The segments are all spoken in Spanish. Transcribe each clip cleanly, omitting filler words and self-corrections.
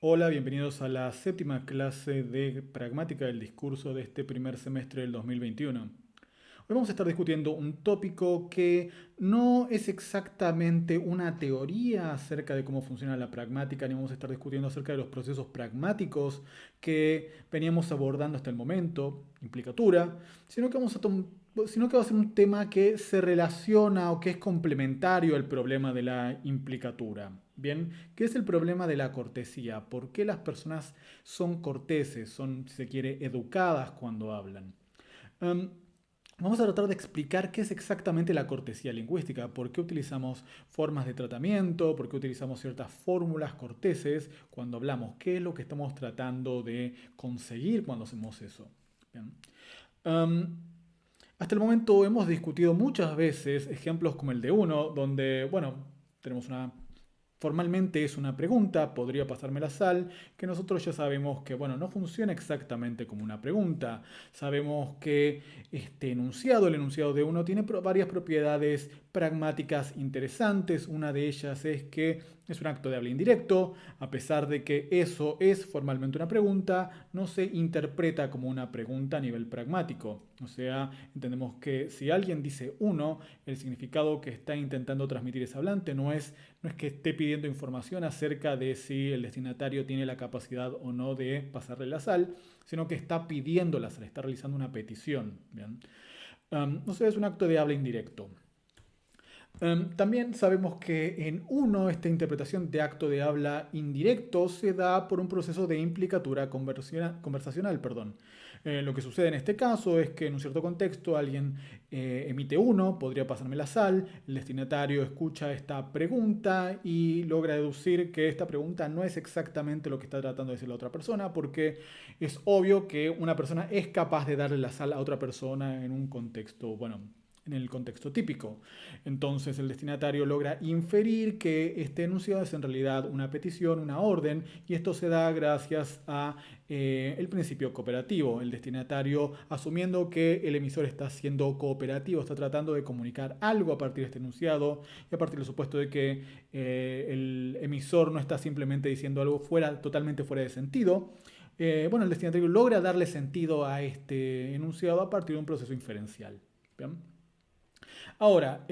Hola, bienvenidos a la séptima clase de Pragmática del Discurso de este primer semestre del 2021. Hoy vamos a estar discutiendo un tópico que no es exactamente una teoría acerca de cómo funciona la pragmática, ni vamos a estar discutiendo acerca de los procesos pragmáticos que veníamos abordando hasta el momento, implicatura, sino que sino que va a ser un tema que se relaciona o que es complementario al problema de la implicatura. Bien, ¿qué es el problema de la cortesía? ¿Por qué las personas son corteses, son, si se quiere, educadas cuando hablan? Um, Vamos a tratar de explicar qué es exactamente la cortesía lingüística, por qué utilizamos formas de tratamiento, por qué utilizamos ciertas fórmulas corteses cuando hablamos, qué es lo que estamos tratando de conseguir cuando hacemos eso. Bien. Um, Hasta el momento hemos discutido muchas veces ejemplos como el de uno, donde, bueno, tenemos una formalmente es una pregunta, podría pasarme la sal, que nosotros ya sabemos que, bueno, no funciona exactamente como una pregunta. Sabemos que este enunciado, el enunciado de uno, tiene varias propiedades pragmáticas interesantes. Una de ellas es que es un acto de habla indirecto, a pesar de que eso es formalmente una pregunta, no se interpreta como una pregunta a nivel pragmático. O sea, entendemos que si alguien dice uno, el significado que está intentando transmitir ese hablante no es que esté pidiendo información acerca de si el destinatario tiene la capacidad o no de pasarle la sal, sino que está pidiendo la sal, está realizando una petición. ¿Bien? O sea, es un acto de habla indirecto. También sabemos que en uno esta interpretación de acto de habla indirecto se da por un proceso de implicatura conversacional. Perdón. Lo que sucede en este caso es que en un cierto contexto alguien emite uno, podría pasarme la sal, el destinatario escucha esta pregunta y logra deducir que esta pregunta no es exactamente lo que está tratando de decir la otra persona, porque es obvio que una persona es capaz de darle la sal a otra persona en un contexto, bueno, en el contexto típico. Entonces el destinatario logra inferir que este enunciado es en realidad una petición, una orden, y esto se da gracias a el principio cooperativo. El destinatario, asumiendo que el emisor está siendo cooperativo, está tratando de comunicar algo a partir de este enunciado, y a partir del supuesto de que el emisor no está simplemente diciendo algo totalmente fuera de sentido. Bueno, el destinatario logra darle sentido a este enunciado a partir de un proceso inferencial. ¿Bien? Ahora,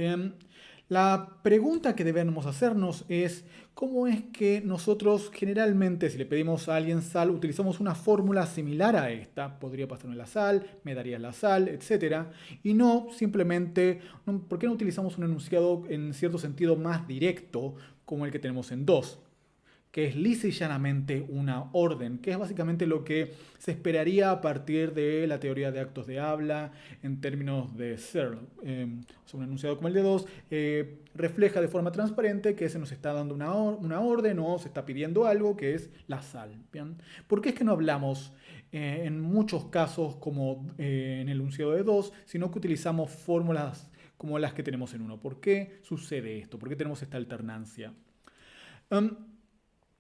la pregunta que debemos hacernos es cómo es que nosotros generalmente, si le pedimos a alguien sal, utilizamos una fórmula similar a esta. Podría pasarme la sal, me darías la sal, etcétera. Y no simplemente, ¿por qué no utilizamos un enunciado en cierto sentido más directo como el que tenemos en 2, que es lisa y llanamente una orden, que es básicamente lo que se esperaría a partir de la teoría de actos de habla en términos de Searle. Un enunciado como el de 2 refleja de forma transparente que se nos está dando una orden o se está pidiendo algo que es la sal. ¿Bien? ¿Por qué es que no hablamos en muchos casos como en el enunciado de 2, sino que utilizamos fórmulas como las que tenemos en uno? ¿Por qué sucede esto? ¿Por qué tenemos esta alternancia? Um,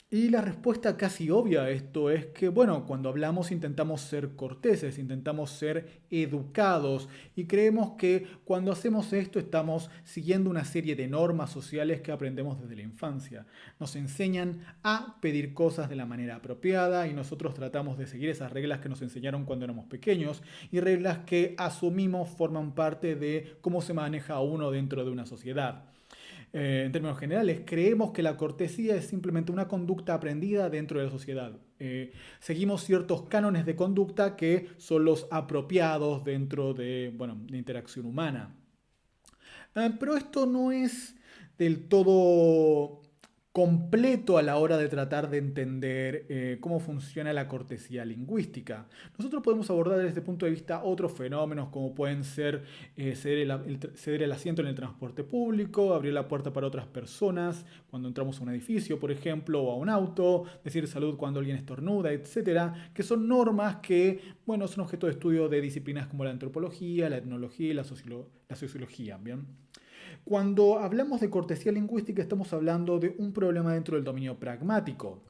y la respuesta casi obvia a esto es que, bueno, cuando hablamos intentamos ser corteses, intentamos ser educados y creemos que cuando hacemos esto estamos siguiendo una serie de normas sociales que aprendemos desde la infancia. Nos enseñan a pedir cosas de la manera apropiada y nosotros tratamos de seguir esas reglas que nos enseñaron cuando éramos pequeños y reglas que asumimos forman parte de cómo se maneja uno dentro de una sociedad. En términos generales, creemos que la cortesía es simplemente una conducta aprendida dentro de la sociedad. Seguimos ciertos cánones de conducta que son los apropiados dentro de, bueno, de interacción humana. Pero esto no es del todo completo a la hora de tratar de entender cómo funciona la cortesía lingüística. Nosotros podemos abordar desde este punto de vista otros fenómenos como pueden ser ceder el asiento en el transporte público, abrir la puerta para otras personas cuando entramos a un edificio, por ejemplo, o a un auto, decir salud cuando alguien estornuda, etcétera, que son normas que, bueno, son objeto de estudio de disciplinas como la antropología, la etnología y la sociología, ¿bien? Cuando hablamos de cortesía lingüística estamos hablando de un problema dentro del dominio pragmático.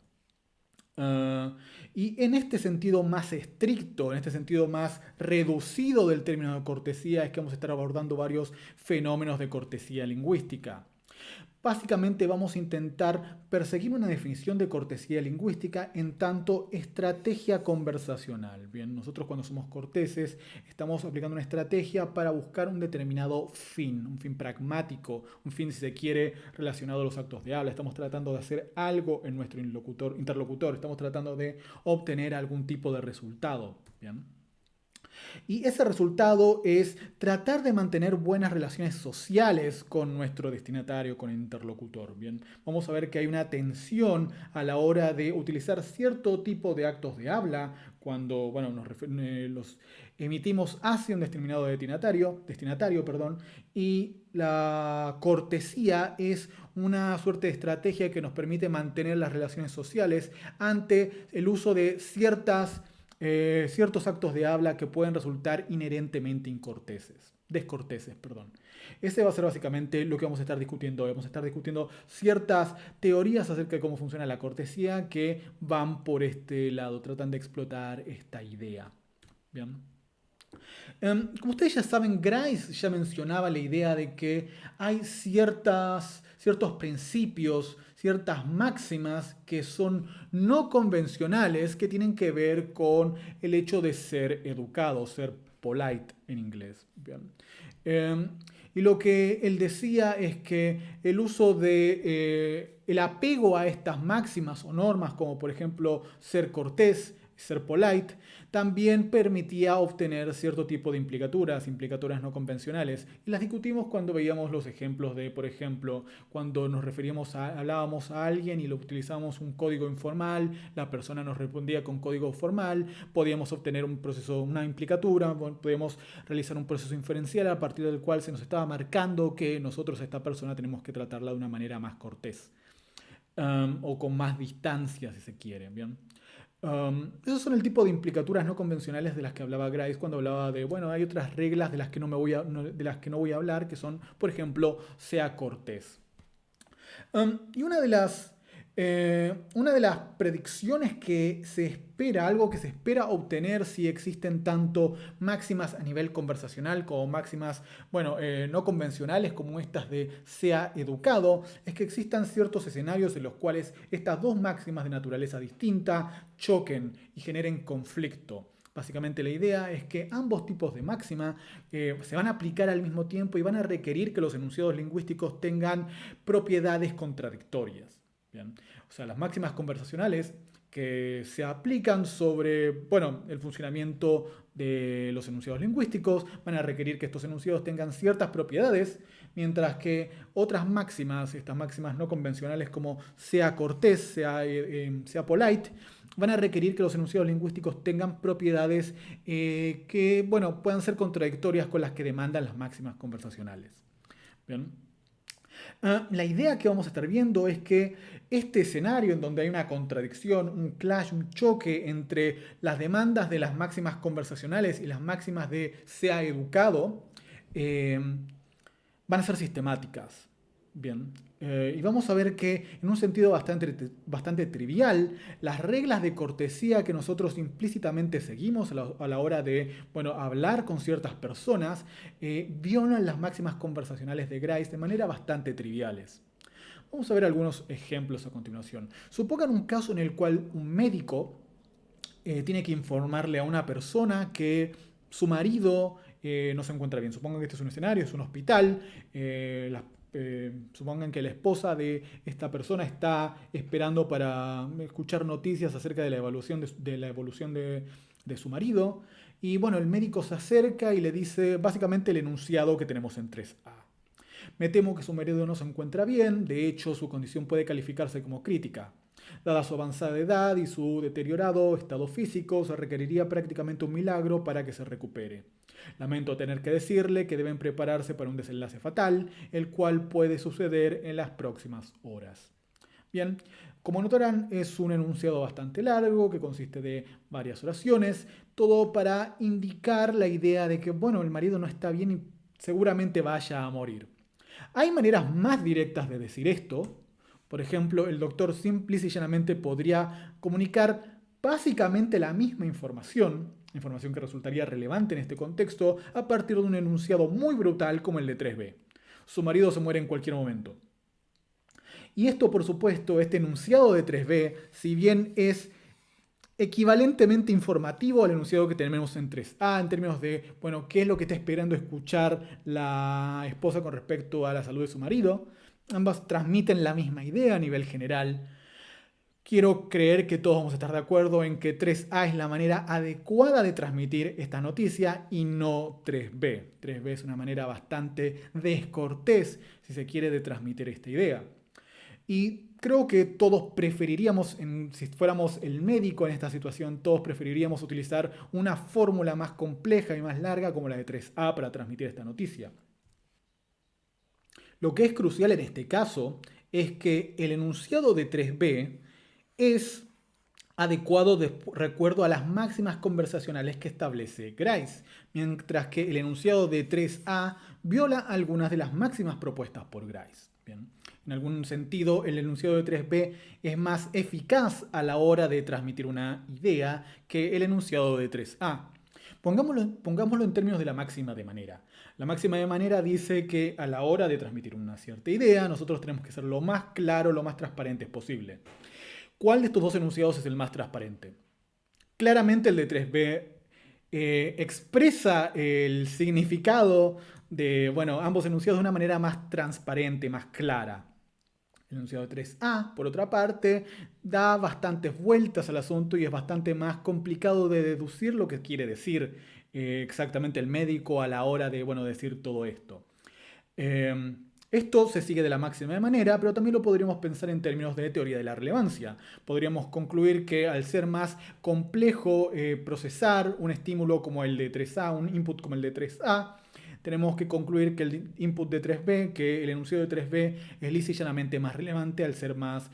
Uh, y en este sentido más estricto, en este sentido más reducido del término de cortesía, es que vamos a estar abordando varios fenómenos de cortesía lingüística. básicamente vamos a intentar perseguir una definición de cortesía lingüística en tanto estrategia conversacional. Bien, nosotros cuando somos corteses estamos aplicando una estrategia para buscar un determinado fin, un fin pragmático, un fin, si se quiere, relacionado a los actos de habla. Estamos tratando de hacer algo en nuestro interlocutor, estamos tratando de obtener algún tipo de resultado. Bien. Y ese resultado es tratar de mantener buenas relaciones sociales con nuestro destinatario, con el interlocutor. Bien, vamos a ver que hay una tensión a la hora de utilizar cierto tipo de actos de habla cuando bueno, los emitimos hacia un determinado destinatario, perdón, y la cortesía es una suerte de estrategia que nos permite mantener las relaciones sociales ante el uso de ciertos actos de habla que pueden resultar inherentemente descorteses, perdón. Ese va a ser básicamente lo que vamos a estar discutiendo hoy. Vamos a estar discutiendo ciertas teorías acerca de cómo funciona la cortesía que van por este lado, tratan de explotar esta idea. Bien. Como ustedes ya saben, Grice ya mencionaba la idea de que hay ciertos principios, ciertas máximas que son no convencionales, que tienen que ver con el hecho de ser educado, ser polite en inglés. Bien. Y lo que él decía es que el uso el apego a estas máximas o normas, como por ejemplo ser cortés, ser polite, también permitía obtener cierto tipo de implicaturas no convencionales. Y las discutimos cuando veíamos los ejemplos de, por ejemplo, cuando hablábamos a alguien y lo utilizábamos un código informal, la persona nos respondía con código formal, podíamos obtener una implicatura, podíamos realizar un proceso inferencial a partir del cual se nos estaba marcando que nosotros a esta persona tenemos que tratarla de una manera más cortés. O con más distancia, si se quiere, ¿bien? Esos son el tipo de implicaturas no convencionales de las que hablaba Grice cuando hablaba de, bueno, hay otras reglas de las que no de las que no voy a hablar, que son, por ejemplo, sea cortés. Y una de las predicciones que se espera, algo que se espera obtener si existen tanto máximas a nivel conversacional como máximas, bueno, no convencionales como estas de sea educado, es que existan ciertos escenarios en los cuales estas dos máximas de naturaleza distinta choquen y generen conflicto. Básicamente la idea es que ambos tipos de máxima se van a aplicar al mismo tiempo y van a requerir que los enunciados lingüísticos tengan propiedades contradictorias. ¿Bien? O sea, las máximas conversacionales que se aplican sobre, bueno, el funcionamiento de los enunciados lingüísticos van a requerir que estos enunciados tengan ciertas propiedades, mientras que otras máximas, estas máximas no convencionales como sea cortés, sea polite, van a requerir que los enunciados lingüísticos tengan propiedades que, bueno, puedan ser contradictorias con las que demandan las máximas conversacionales. Bien. La idea que vamos a estar viendo es que este escenario en donde hay una contradicción, un clash, un choque entre las demandas de las máximas conversacionales y las máximas de sea educado, van a ser sistemáticas. Bien. Y vamos a ver que en un sentido bastante trivial, las reglas de cortesía que nosotros implícitamente seguimos a la hora de, bueno, hablar con ciertas personas violan las máximas conversacionales de Grice de manera bastante triviales. Vamos a ver algunos ejemplos a continuación. Supongan un caso en el cual un médico tiene que informarle a una persona que su marido no se encuentra bien. Supongan que este es un escenario, es un hospital. Supongan que la esposa de esta persona está esperando para escuchar noticias acerca de la evolución de su marido. Y bueno, el médico se acerca y le dice básicamente el enunciado que tenemos en 3A. Me temo que su marido no se encuentra bien, de hecho su condición puede calificarse como crítica. Dada su avanzada edad y su deteriorado estado físico, se requeriría prácticamente un milagro para que se recupere. Lamento tener que decirle que deben prepararse para un desenlace fatal, el cual puede suceder en las próximas horas. Bien, como notarán, es un enunciado bastante largo que consiste de varias oraciones, todo para indicar la idea de que, bueno, el marido no está bien y seguramente vaya a morir. Hay maneras más directas de decir esto. Por ejemplo, el doctor simple y llanamente podría comunicar básicamente la misma información que resultaría relevante en este contexto, a partir de un enunciado muy brutal como el de 3B. Su marido se muere en cualquier momento. Y esto, por supuesto, este enunciado de 3B, si bien es equivalentemente informativo al enunciado que tenemos en 3A, en términos de, bueno, qué es lo que está esperando escuchar la esposa con respecto a la salud de su marido. Ambas transmiten la misma idea a nivel general. Quiero creer que todos vamos a estar de acuerdo en que 3A es la manera adecuada de transmitir esta noticia y no 3B. 3B es una manera bastante descortés, si se quiere, de transmitir esta idea. Y creo que todos preferiríamos, si fuéramos el médico en esta situación, todos preferiríamos utilizar una fórmula más compleja y más larga como la de 3A para transmitir esta noticia. Lo que es crucial en este caso es que el enunciado de 3B es adecuado de recuerdo a las máximas conversacionales que establece Grice, mientras que el enunciado de 3A viola algunas de las máximas propuestas por Grice. Bien. En algún sentido, el enunciado de 3B es más eficaz a la hora de transmitir una idea que el enunciado de 3A. Pongámoslo en términos de la máxima de manera. La máxima de manera dice que a la hora de transmitir una cierta idea, nosotros tenemos que ser lo más claro, lo más transparentes posible. ¿Cuál de estos dos enunciados es el más transparente? Claramente el de 3B expresa el significado de ambos enunciados de una manera más transparente, más clara. El enunciado de 3A, por otra parte, da bastantes vueltas al asunto y es bastante más complicado de deducir lo que quiere decir exactamente el médico a la hora de decir todo esto. Esto se sigue de la máxima de manera, pero también lo podríamos pensar en términos de teoría de la relevancia. Podríamos concluir que al ser más complejo procesar un estímulo como el de 3A, un input como el de 3A, tenemos que concluir que el input de 3B, que el enunciado de 3B es lisa y llanamente más relevante al ser más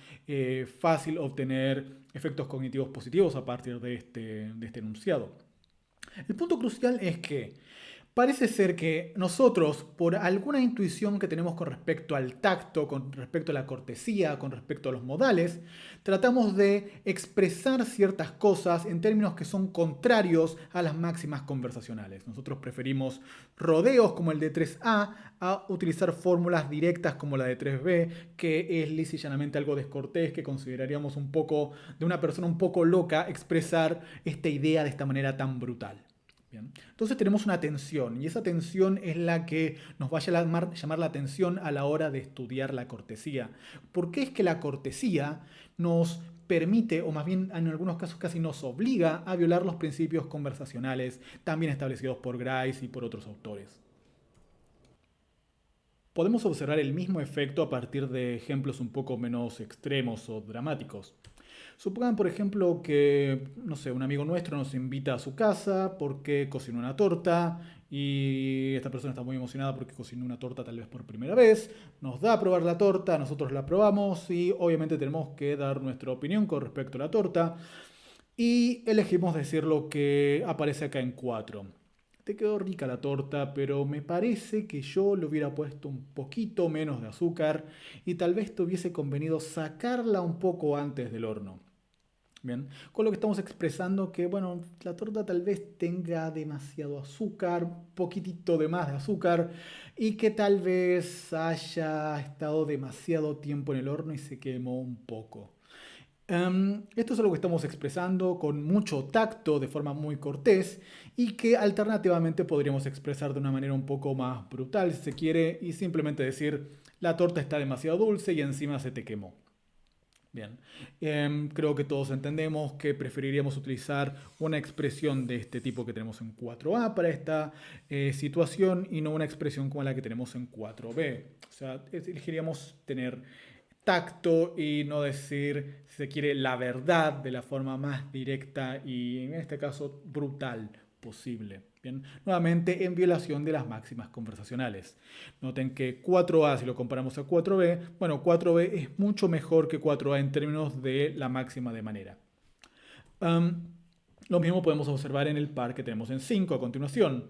fácil obtener efectos cognitivos positivos a partir de este enunciado. El punto crucial es que parece ser que nosotros, por alguna intuición que tenemos con respecto al tacto, con respecto a la cortesía, con respecto a los modales, tratamos de expresar ciertas cosas en términos que son contrarios a las máximas conversacionales. Nosotros preferimos rodeos como el de 3A a utilizar fórmulas directas como la de 3B, que es lisa y llanamente algo descortés, que consideraríamos un poco de una persona un poco loca expresar esta idea de esta manera tan brutal. Bien. Entonces tenemos una tensión y esa tensión es la que nos va a llamar la atención a la hora de estudiar la cortesía. ¿Por qué es que la cortesía nos permite, o más bien en algunos casos casi nos obliga a violar los principios conversacionales también establecidos por Grice y por otros autores? Podemos observar el mismo efecto a partir de ejemplos un poco menos extremos o dramáticos. Supongan, por ejemplo, que, no sé, un amigo nuestro nos invita a su casa porque cocinó una torta y esta persona está muy emocionada porque cocinó una torta tal vez por primera vez, nos da a probar la torta, nosotros la probamos y obviamente tenemos que dar nuestra opinión con respecto a la torta y elegimos decir lo que aparece acá en 4. Te quedó rica la torta, pero me parece que yo le hubiera puesto un poquito menos de azúcar y tal vez te hubiese convenido sacarla un poco antes del horno. Bien, con lo que estamos expresando que, la torta tal vez tenga demasiado azúcar, poquitito de más de azúcar, y que tal vez haya estado demasiado tiempo en el horno y se quemó un poco. Esto es algo que estamos expresando con mucho tacto, de forma muy cortés, y que alternativamente podríamos expresar de una manera un poco más brutal, si se quiere, y simplemente decir, la torta está demasiado dulce y encima se te quemó. Bien, creo que todos entendemos que preferiríamos utilizar una expresión de este tipo que tenemos en 4A para esta situación y no una expresión como la que tenemos en 4B. O sea, elegiríamos tener tacto y no decir, si se quiere, la verdad de la forma más directa y en este caso brutal posible. Bien, nuevamente en violación de las máximas conversacionales. Noten que 4A, si lo comparamos a 4B, 4B es mucho mejor que 4A en términos de la máxima de manera. Lo mismo podemos observar en el par que tenemos en 5 a continuación.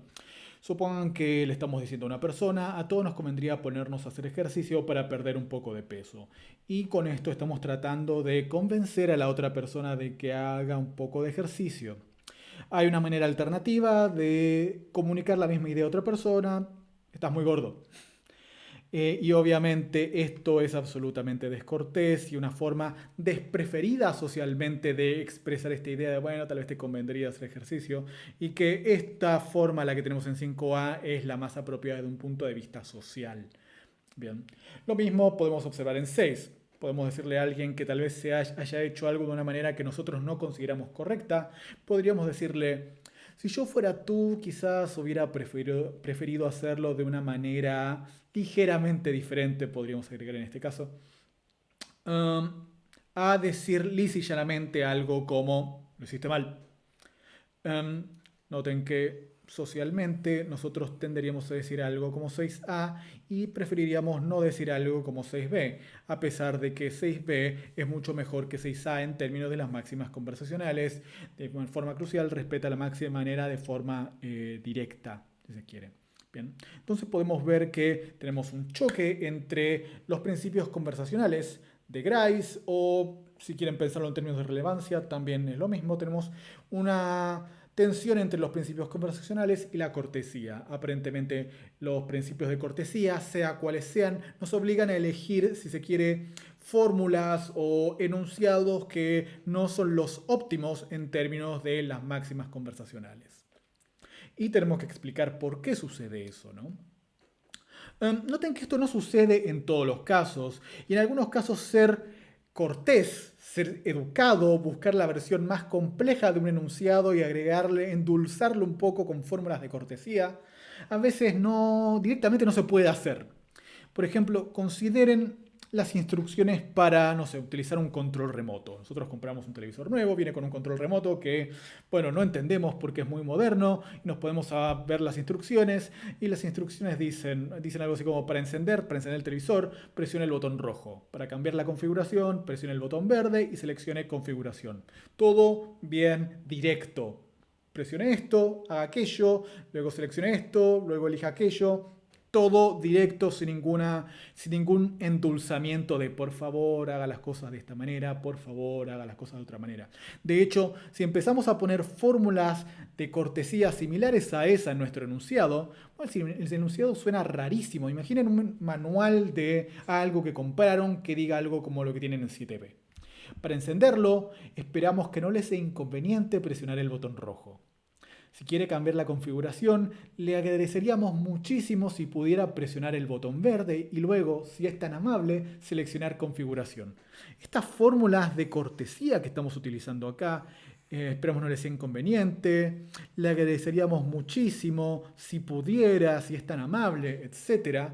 Supongan que le estamos diciendo a una persona, a todos nos convendría ponernos a hacer ejercicio para perder un poco de peso. Y con esto estamos tratando de convencer a la otra persona de que haga un poco de ejercicio. Hay una manera alternativa de comunicar la misma idea a otra persona. Estás muy gordo. Y obviamente esto es absolutamente descortés y una forma despreferida socialmente de expresar esta idea de, bueno, tal vez te convendría hacer ejercicio, y que esta forma, la que tenemos en 5A, es la más apropiada de un punto de vista social. Bien, lo mismo podemos observar en 6. Podemos decirle a alguien que tal vez haya hecho algo de una manera que nosotros no consideramos correcta. Podríamos decirle, si yo fuera tú, quizás hubiera preferido hacerlo de una manera ligeramente diferente, podríamos agregar en este caso. Um, a decir lisa y llanamente algo como, lo hiciste mal. Um, Noten que socialmente nosotros tenderíamos a decir algo como 6A y preferiríamos no decir algo como 6B, a pesar de que 6B es mucho mejor que 6A en términos de las máximas conversacionales. De forma crucial, respeta la máxima manera de forma directa, si se quiere. Bien, entonces podemos ver que tenemos un choque entre los principios conversacionales de Grice, o si quieren pensarlo en términos de relevancia, también es lo mismo. Tenemos una tensión entre los principios conversacionales y la cortesía. Aparentemente los principios de cortesía, sea cuales sean, nos obligan a elegir, si se quiere, fórmulas o enunciados que no son los óptimos en términos de las máximas conversacionales. Y tenemos que explicar por qué sucede eso, ¿no? Noten que esto no sucede en todos los casos, y en algunos casos ser cortés, ser educado, buscar la versión más compleja de un enunciado y agregarle, endulzarlo un poco con fórmulas de cortesía, a veces directamente no se puede hacer. Por ejemplo, consideren las instrucciones para, no sé, utilizar un control remoto. Nosotros compramos un televisor nuevo, viene con un control remoto que, bueno, no entendemos porque es muy moderno, y nos podemos ver las instrucciones, y las instrucciones dicen algo así como: para encender el televisor, presione el botón rojo. Para cambiar la configuración, presione el botón verde y seleccione configuración. Todo bien directo. Presione esto, haga aquello, luego seleccione esto, luego elija aquello. Todo directo, sin ningún endulzamiento de por favor haga las cosas de esta manera, por favor haga las cosas de otra manera. De hecho, si empezamos a poner fórmulas de cortesía similares a esa en nuestro enunciado, bueno, si el enunciado suena rarísimo. Imaginen un manual de algo que compraron que diga algo como lo que tienen en 7B. Para encenderlo, esperamos que no les sea inconveniente presionar el botón rojo. Si quiere cambiar la configuración, le agradeceríamos muchísimo si pudiera presionar el botón verde y luego, si es tan amable, seleccionar configuración. Estas fórmulas de cortesía que estamos utilizando acá, esperamos no le sea inconveniente, le agradeceríamos muchísimo si pudiera, si es tan amable, etc.,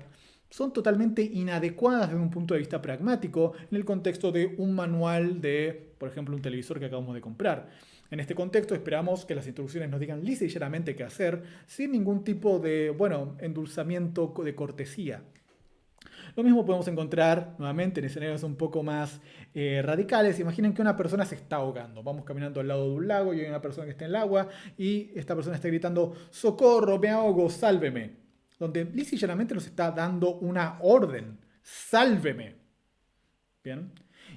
son totalmente inadecuadas desde un punto de vista pragmático en el contexto de un manual de, por ejemplo, un televisor que acabamos de comprar. En este contexto esperamos que las instrucciones nos digan lisa y llanamente qué hacer, sin ningún tipo de, endulzamiento de cortesía. Lo mismo podemos encontrar nuevamente en escenarios un poco más radicales. Imaginen que una persona se está ahogando. Vamos caminando al lado de un lago y hay una persona que está en el agua y esta persona está gritando: ¡socorro, me ahogo, sálveme! Donde lisa y llanamente nos está dando una orden: ¡sálveme! Bien.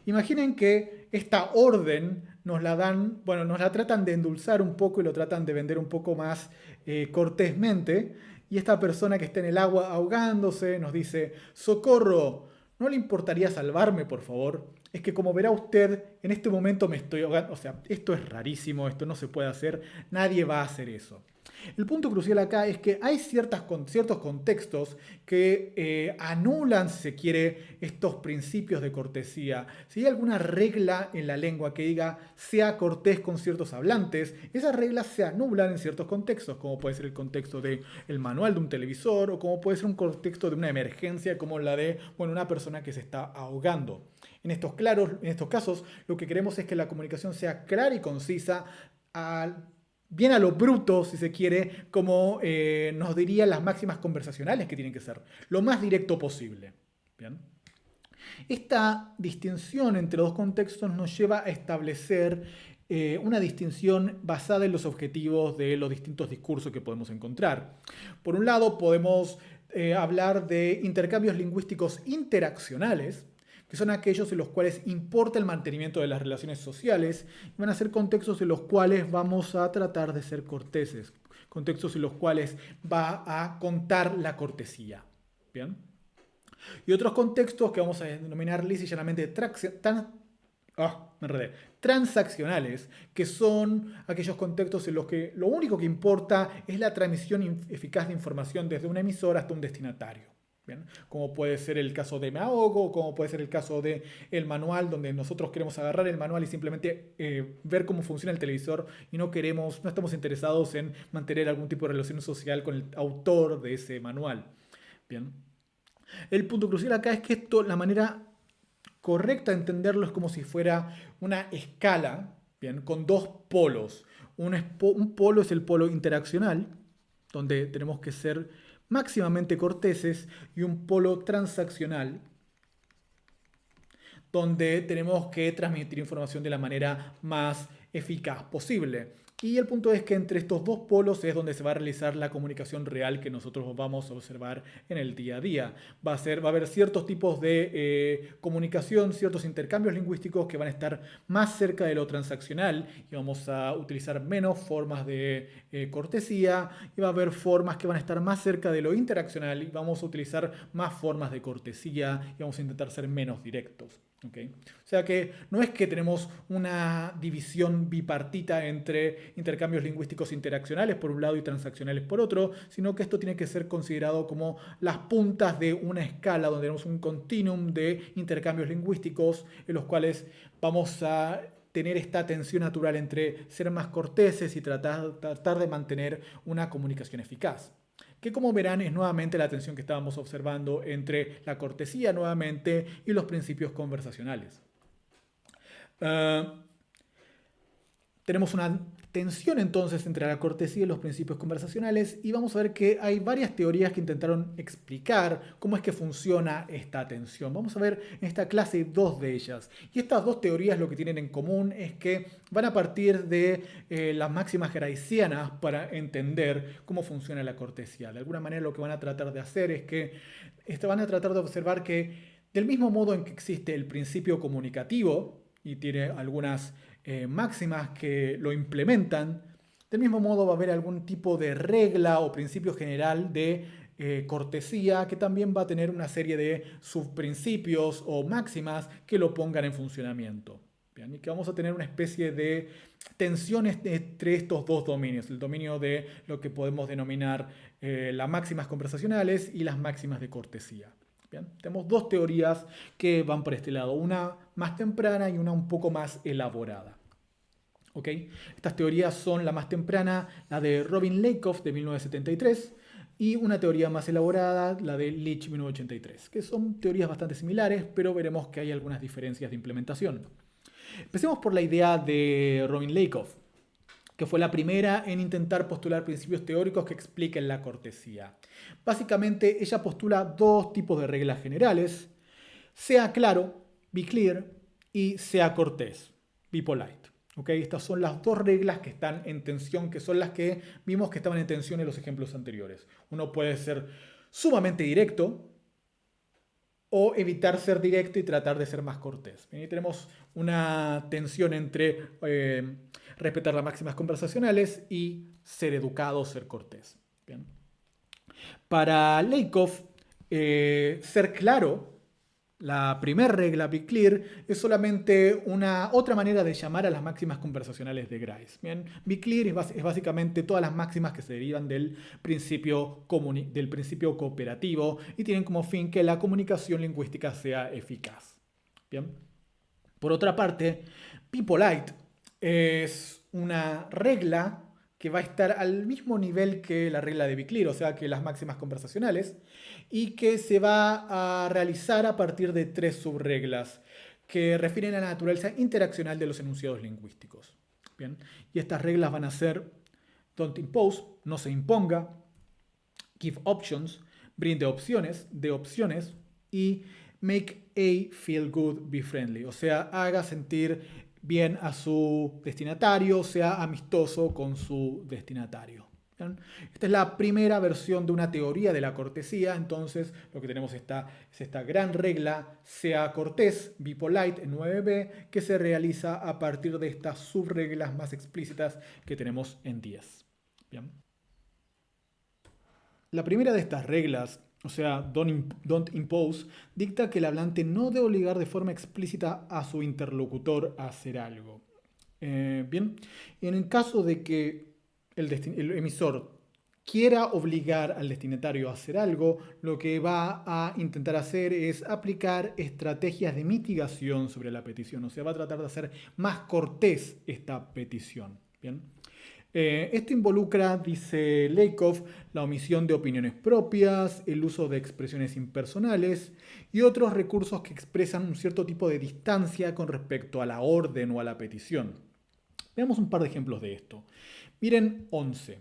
Imaginen que esta orden nos la dan, nos la tratan de endulzar un poco y lo tratan de vender un poco más cortésmente. Y esta persona que está en el agua ahogándose nos dice: ¡socorro! ¿No le importaría salvarme, por favor? Es que, como verá usted, en este momento me estoy ahogando. O sea, esto es rarísimo, esto no se puede hacer, nadie va a hacer eso. El punto crucial acá es que hay ciertos contextos que anulan, si se quiere, estos principios de cortesía. Si hay alguna regla en la lengua que diga sea cortés con ciertos hablantes, esas reglas se anulan en ciertos contextos, como puede ser el contexto del manual de un televisor, o como puede ser un contexto de una emergencia como la de una persona que se está ahogando. En estos casos, lo que queremos es que la comunicación sea clara y concisa, bien a lo bruto, si se quiere, como nos dirían las máximas conversacionales que tienen que ser, lo más directo posible. ¿Bien? Esta distinción entre dos contextos nos lleva a establecer una distinción basada en los objetivos de los distintos discursos que podemos encontrar. Por un lado, podemos hablar de intercambios lingüísticos interaccionales, que son aquellos en los cuales importa el mantenimiento de las relaciones sociales, y van a ser contextos en los cuales vamos a tratar de ser corteses, contextos en los cuales va a contar la cortesía. ¿Bien? Y otros contextos que vamos a denominar lisa y llanamente me enredé, transaccionales, que son aquellos contextos en los que lo único que importa es la transmisión eficaz de información desde un emisor hasta un destinatario. ¿Bien? Como puede ser el caso de Me Ahogo, como puede ser el caso de el manual, donde nosotros queremos agarrar el manual y simplemente ver cómo funciona el televisor y no estamos interesados en mantener algún tipo de relación social con el autor de ese manual. Bien. El punto crucial acá es que la manera correcta de entenderlo es como si fuera una escala, bien, con dos polos. Un polo es el polo interaccional, donde tenemos que ser máximamente corteses, y un polo transaccional, donde tenemos que transmitir información de la manera más eficaz posible. Y el punto es que entre estos dos polos es donde se va a realizar la comunicación real que nosotros vamos a observar en el día a día. Va a haber ciertos tipos de comunicación, ciertos intercambios lingüísticos que van a estar más cerca de lo transaccional y vamos a utilizar menos formas de cortesía, y va a haber formas que van a estar más cerca de lo interaccional y vamos a utilizar más formas de cortesía y vamos a intentar ser menos directos. ¿Okay? O sea que no es que tenemos una división bipartita entre intercambios lingüísticos interaccionales por un lado y transaccionales por otro, sino que esto tiene que ser considerado como las puntas de una escala donde tenemos un continuum de intercambios lingüísticos en los cuales vamos a tener esta tensión natural entre ser más corteses y tratar de mantener una comunicación eficaz. Que como verán es nuevamente la tensión que estábamos observando entre la cortesía nuevamente y los principios conversacionales. Tenemos una tensión entonces entre la cortesía y los principios conversacionales y vamos a ver que hay varias teorías que intentaron explicar cómo es que funciona esta tensión. Vamos a ver en esta clase dos de ellas. Y estas dos teorías lo que tienen en común es que van a partir de las máximas gracianas para entender cómo funciona la cortesía. De alguna manera lo que van a tratar de hacer es que van a tratar de observar que del mismo modo en que existe el principio comunicativo y tiene algunas máximas que lo implementan, del mismo modo va a haber algún tipo de regla o principio general de cortesía que también va a tener una serie de subprincipios o máximas que lo pongan en funcionamiento. Bien, y que vamos a tener una especie de tensiones entre estos dos dominios, el dominio de lo que podemos denominar las máximas conversacionales y las máximas de cortesía. Bien, tenemos dos teorías que van por este lado, una más temprana y una un poco más elaborada. ¿Okay? Estas teorías son la más temprana, la de Robin Lakoff de 1973, y una teoría más elaborada, la de Leach 1983, que son teorías bastante similares, pero veremos que hay algunas diferencias de implementación. Empecemos por la idea de Robin Lakoff, que fue la primera en intentar postular principios teóricos que expliquen la cortesía. Básicamente, ella postula dos tipos de reglas generales: sea claro, be clear, y sea cortés, be polite. ¿Okay? Estas son las dos reglas que están en tensión, que son las que vimos que estaban en tensión en los ejemplos anteriores. Uno puede ser sumamente directo o evitar ser directo y tratar de ser más cortés. Ahí tenemos una tensión entre respetar las máximas conversacionales y ser educado, ser cortés. Bien. Para Lakoff, ser claro, la primera regla, be clear, es solamente una otra manera de llamar a las máximas conversacionales de Grice. Bien, be clear es básicamente todas las máximas que se derivan del principio cooperativo y tienen como fin que la comunicación lingüística sea eficaz. Bien. Por otra parte, be polite es una regla que va a estar al mismo nivel que la regla de be clear, o sea que las máximas conversacionales, y que se va a realizar a partir de tres subreglas que refieren a la naturaleza interaccional de los enunciados lingüísticos. Bien, y estas reglas van a ser don't impose, no se imponga, give options, brinde opciones, de opciones, y make a feel good, be friendly, o sea, haga sentir bien a su destinatario, sea amistoso con su destinatario. ¿Bien? Esta es la primera versión de una teoría de la cortesía. Entonces lo que tenemos es esta gran regla, sea cortés, be polite en 9b, que se realiza a partir de estas subreglas más explícitas que tenemos en 10. Bien. La primera de estas reglas o sea, don't impose, dicta que el hablante no debe obligar de forma explícita a su interlocutor a hacer algo. Bien, en el caso de que el emisor quiera obligar al destinatario a hacer algo, lo que va a intentar hacer es aplicar estrategias de mitigación sobre la petición, o sea, va a tratar de hacer más cortés esta petición. Bien. Esto involucra, dice Lakoff, la omisión de opiniones propias, el uso de expresiones impersonales y otros recursos que expresan un cierto tipo de distancia con respecto a la orden o a la petición. Veamos un par de ejemplos de esto. Miren 11.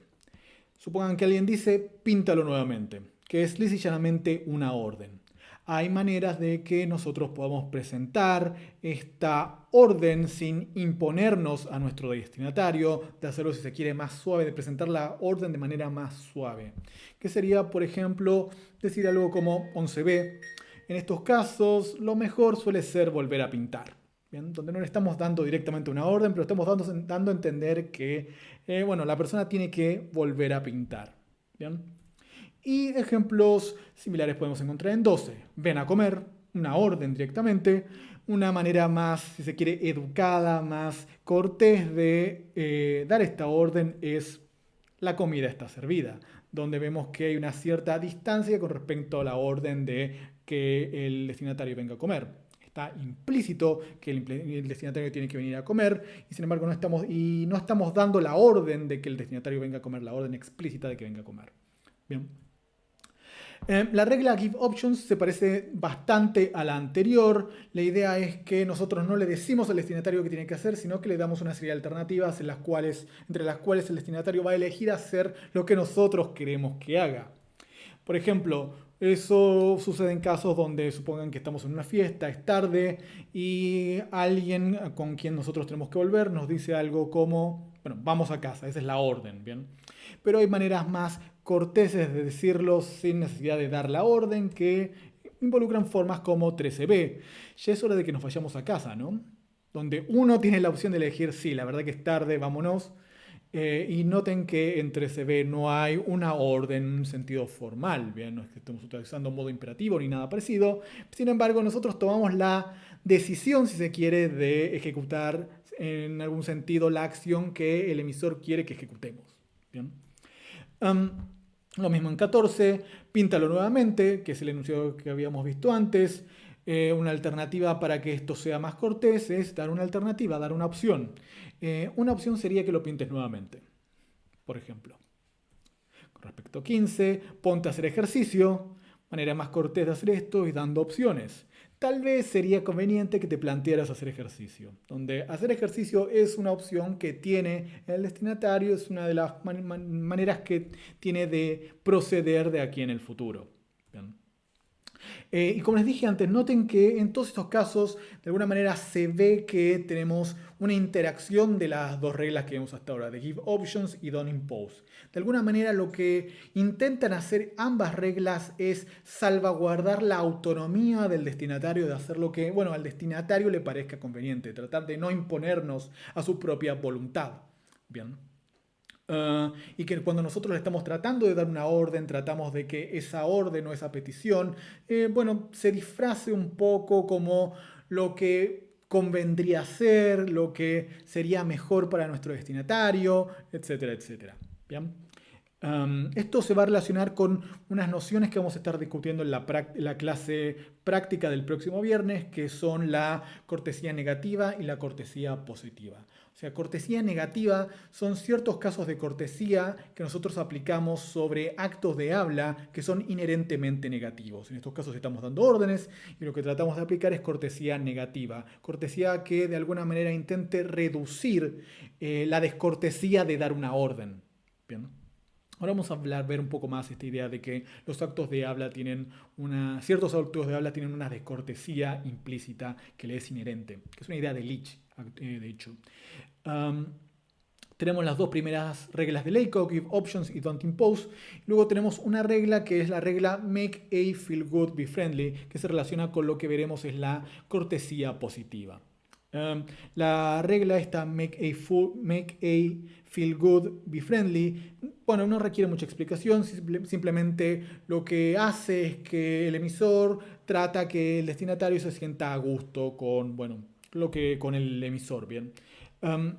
Supongan que alguien dice, píntalo nuevamente, que es lisa y llanamente una orden. Hay maneras de que nosotros podamos presentar esta orden sin imponernos a nuestro destinatario, de hacerlo si se quiere más suave, de presentar la orden de manera más suave. Que sería, por ejemplo, decir algo como 11b. En estos casos, lo mejor suele ser volver a pintar. Bien, donde no le estamos dando directamente una orden, pero estamos dando a entender que la persona tiene que volver a pintar. Bien. Y ejemplos similares podemos encontrar en 12. Ven a comer, una orden directamente, una manera más, si se quiere, educada, más cortés de dar esta orden es la comida está servida, donde vemos que hay una cierta distancia con respecto a la orden de que el destinatario venga a comer. Está implícito que el destinatario tiene que venir a comer y sin embargo no estamos dando la orden de que el destinatario venga a comer, la orden explícita de que venga a comer. Bien. La regla Give Options se parece bastante a la anterior. La idea es que nosotros no le decimos al destinatario qué tiene que hacer, sino que le damos una serie de alternativas entre las cuales el destinatario va a elegir hacer lo que nosotros queremos que haga. Por ejemplo, eso sucede en casos donde supongan que estamos en una fiesta, es tarde y alguien con quien nosotros tenemos que volver nos dice algo como, vamos a casa, esa es la orden, ¿bien? Pero hay maneras más corteses de decirlo sin necesidad de dar la orden que involucran formas como 13b. Ya es hora de que nos vayamos a casa, ¿no? Donde uno tiene la opción de elegir, sí, la verdad que es tarde, vámonos. Y noten que en 13b no hay una orden en un sentido formal, ¿bien? No es que estemos utilizando modo imperativo ni nada parecido. Sin embargo, nosotros tomamos la decisión, si se quiere, de ejecutar en algún sentido la acción que el emisor quiere que ejecutemos. ¿Bien? Lo mismo en 14, píntalo nuevamente, que es el enunciado que habíamos visto antes. Una alternativa para que esto sea más cortés es dar una alternativa, dar una opción. Una opción sería que lo pintes nuevamente, por ejemplo. Con respecto a 15, ponte a hacer ejercicio. Manera más cortés de hacer esto es dando opciones. Tal vez sería conveniente que te plantearas hacer ejercicio, donde hacer ejercicio es una opción que tiene el destinatario, es una de las maneras que tiene de proceder de aquí en el futuro. Bien. Y como les dije antes, noten que en todos estos casos de alguna manera se ve que tenemos una interacción de las dos reglas que vemos hasta ahora, de Give Options y Don't Impose. De alguna manera lo que intentan hacer ambas reglas es salvaguardar la autonomía del destinatario de hacer lo que, al destinatario le parezca conveniente, tratar de no imponernos a su propia voluntad. Bien. Y que cuando nosotros le estamos tratando de dar una orden, tratamos de que esa orden o esa petición, se disfrace un poco como lo que convendría ser, lo que sería mejor para nuestro destinatario, etcétera, etcétera. ¿Bien? Esto se va a relacionar con unas nociones que vamos a estar discutiendo en la clase práctica del próximo viernes, que son la cortesía negativa y la cortesía positiva. O sea, cortesía negativa son ciertos casos de cortesía que nosotros aplicamos sobre actos de habla que son inherentemente negativos. En estos casos estamos dando órdenes y lo que tratamos de aplicar es cortesía negativa. Cortesía que de alguna manera intente reducir la descortesía de dar una orden. Bien. Ahora vamos a ver un poco más esta idea de que los actos de habla ciertos actos de habla tienen una descortesía implícita que le es inherente, que es una idea de Leach, de hecho. Tenemos las dos primeras reglas de Lakoff, Give Options y Don't Impose. Luego tenemos una regla que es la regla Make A Feel Good, Be Friendly, que se relaciona con lo que veremos es la cortesía positiva. La regla esta, make a feel good, be friendly, bueno, no requiere mucha explicación, simplemente lo que hace es que el emisor trata que el destinatario se sienta a gusto con, bueno, con el emisor, bien. Um,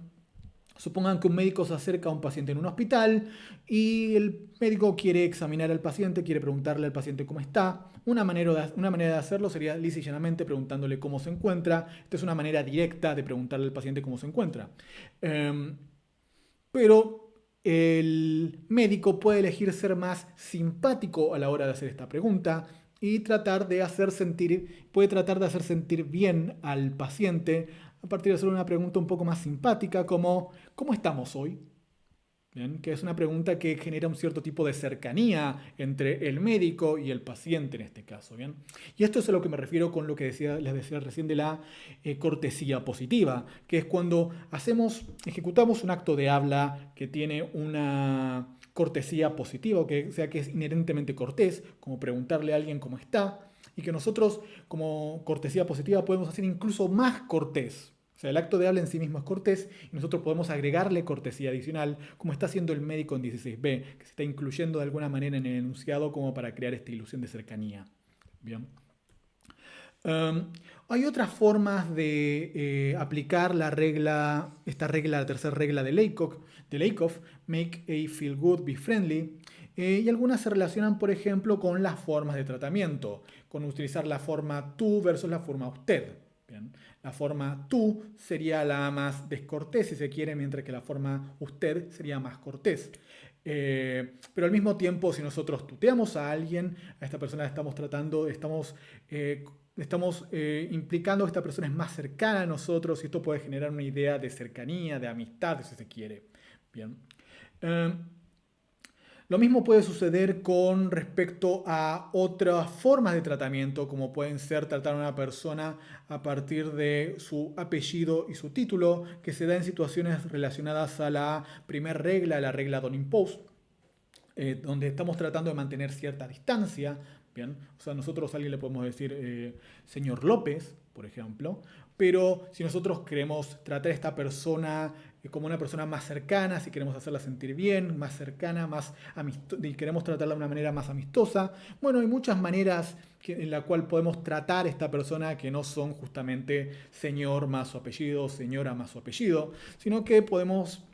Supongan que un médico se acerca a un paciente en un hospital y el médico quiere examinar al paciente, quiere preguntarle al paciente cómo está. Una manera de hacerlo sería lisa y llanamente preguntándole cómo se encuentra. Esta es una manera directa de preguntarle al paciente cómo se encuentra. Pero el médico puede elegir ser más simpático a la hora de hacer esta pregunta y puede tratar de hacer sentir bien al paciente a partir de hacer una pregunta un poco más simpática como ¿cómo estamos hoy? ¿Bien? Que es una pregunta que genera un cierto tipo de cercanía entre el médico y el paciente en este caso. ¿Bien? Y esto es a lo que me refiero con lo que les decía recién de la cortesía positiva, que es cuando ejecutamos un acto de habla que tiene una cortesía positiva, o que es inherentemente cortés, como preguntarle a alguien cómo está, y que nosotros como cortesía positiva podemos hacer incluso más cortés. O sea, el acto de habla en sí mismo es cortés y nosotros podemos agregarle cortesía adicional, como está haciendo el médico en 16b, que se está incluyendo de alguna manera en el enunciado como para crear esta ilusión de cercanía. Bien. Hay otras formas de aplicar esta regla, la tercera regla de Lakoff, make a feel good, be friendly, y algunas se relacionan, por ejemplo, con las formas de tratamiento, con utilizar la forma tú versus la forma usted. Bien. La forma tú sería la más descortés, si se quiere, mientras que la forma usted sería más cortés. Pero al mismo tiempo, si nosotros tuteamos a alguien, a esta persona estamos implicando que esta persona es más cercana a nosotros y esto puede generar una idea de cercanía, de amistad, si se quiere. Bien. Eh, lo mismo puede suceder con respecto a otras formas de tratamiento, como pueden ser tratar a una persona a partir de su apellido y su título, que se da en situaciones relacionadas a la primera regla, la regla Don't Impose, donde estamos tratando de mantener cierta distancia. Bien, o sea, nosotros a alguien le podemos decir señor López, por ejemplo, pero si nosotros queremos tratar a esta persona como una persona más cercana, si queremos hacerla sentir bien, más cercana, y queremos tratarla de una manera más amistosa, bueno, hay muchas maneras en la cual podemos tratar a esta persona que no son justamente señor más su apellido, señora más su apellido, sino que podemos